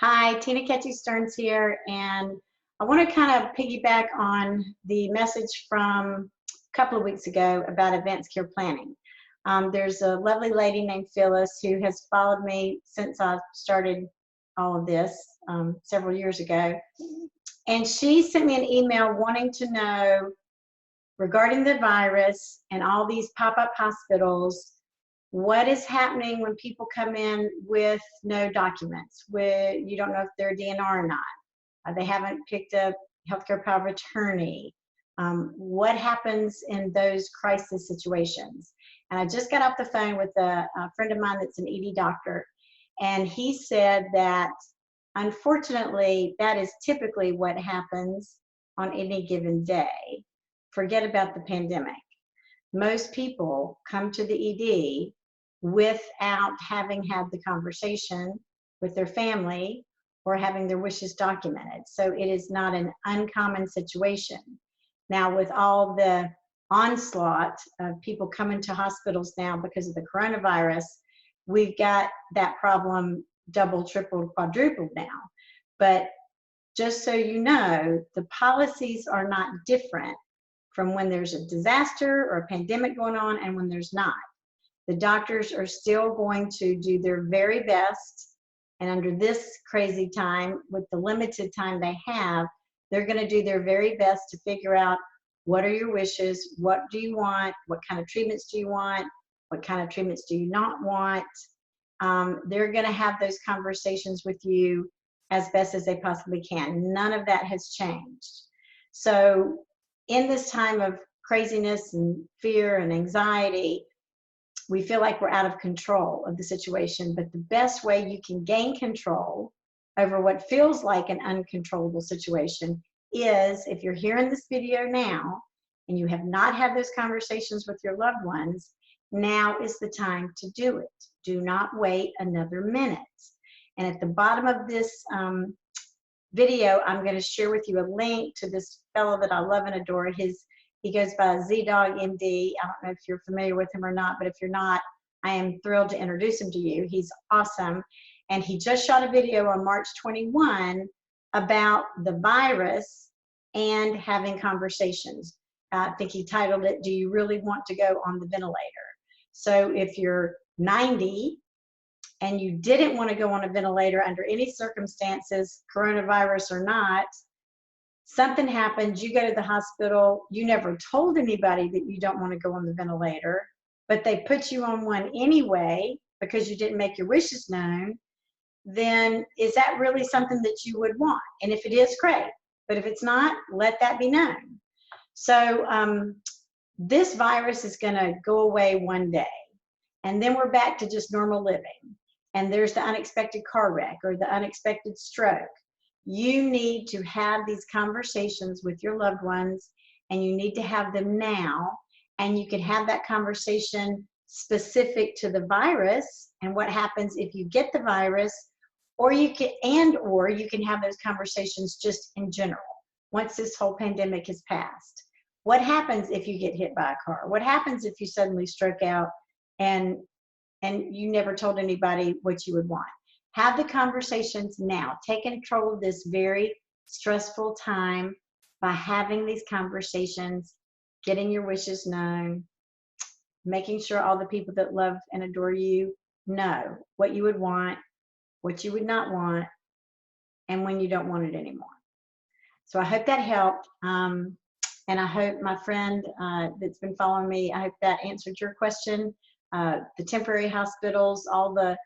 Hi, Tina Ketchie Stearns here, and I want to kind of piggyback on the message from a couple of weeks ago about advanced care planning. There's a lovely lady named Phyllis who has followed me since I started all of this several years ago, and she sent me an email wanting to know regarding the virus and all these pop-up hospitals. What is happening when people come in with no documents, where you don't know if they're DNR or not? They haven't picked up healthcare power of attorney. What happens in those crisis situations? And I just got off the phone with a friend of mine that's an ED doctor, and he said that unfortunately that is typically what happens on any given day. Forget about the pandemic. Most people come to the ED without having had the conversation with their family or having their wishes documented. So it is not an uncommon situation. Now, with all the onslaught of people coming to hospitals now because of the coronavirus, we've got that problem double, tripled, quadrupled now. But just so you know, the policies are not different from when there's a disaster or a pandemic going on and when there's not. The doctors are still going to do their very best, and under this crazy time, with the limited time they have, they're going to do their very best to figure out what are your wishes, what do you want, what kind of treatments do you want, what kind of treatments do you not want. They're going to have those conversations with you as best as they possibly can. None of that has changed. So in this time of craziness and fear and anxiety, we feel like we're out of control of the situation, but the best way you can gain control over what feels like an uncontrollable situation is, if you're hearing this video now and you have not had those conversations with your loved ones, now is the time to do it. Do not wait another minute. And at the bottom of this video, I'm going to share with you a link to this fellow that I love and adore. He goes by Z-Dog MD. I don't know if you're familiar with him or not, but if you're not, I am thrilled to introduce him to you. He's awesome. And he just shot a video on March 21 about the virus and having conversations. I think he titled it, "Do You Really Want to Go on the Ventilator?" So if you're 90 and you didn't want to go on a ventilator under any circumstances, coronavirus or not, something happens, you go to the hospital, you never told anybody that you don't want to go on the ventilator, but they put you on one anyway because you didn't make your wishes known, then is that really something that you would want? And if it is, great. But if it's not, let that be known. So this virus is going to go away one day, and then we're back to just normal living. And there's the unexpected car wreck or the unexpected stroke. You need to have these conversations with your loved ones, and you need to have them now. And you can have that conversation specific to the virus and what happens if you get the virus, or you can have those conversations just in general once this whole pandemic has passed. What happens if you get hit by a car? What happens if you suddenly stroke out and you never told anybody what you would want? Have the conversations now. Take control of this very stressful time by having these conversations, getting your wishes known, making sure all the people that love and adore you know what you would want, what you would not want, and when you don't want it anymore. So I hope that helped. And I hope my friend that's been following me, I hope that answered your question. The temporary hospitals, all the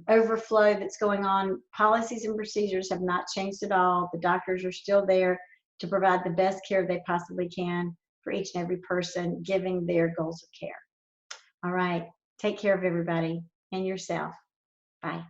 overflow that's going on, policies and procedures have not changed at all. The doctors are still there to provide the best care they possibly can for each and every person, giving their goals of care. All right, take care of everybody and yourself. Bye.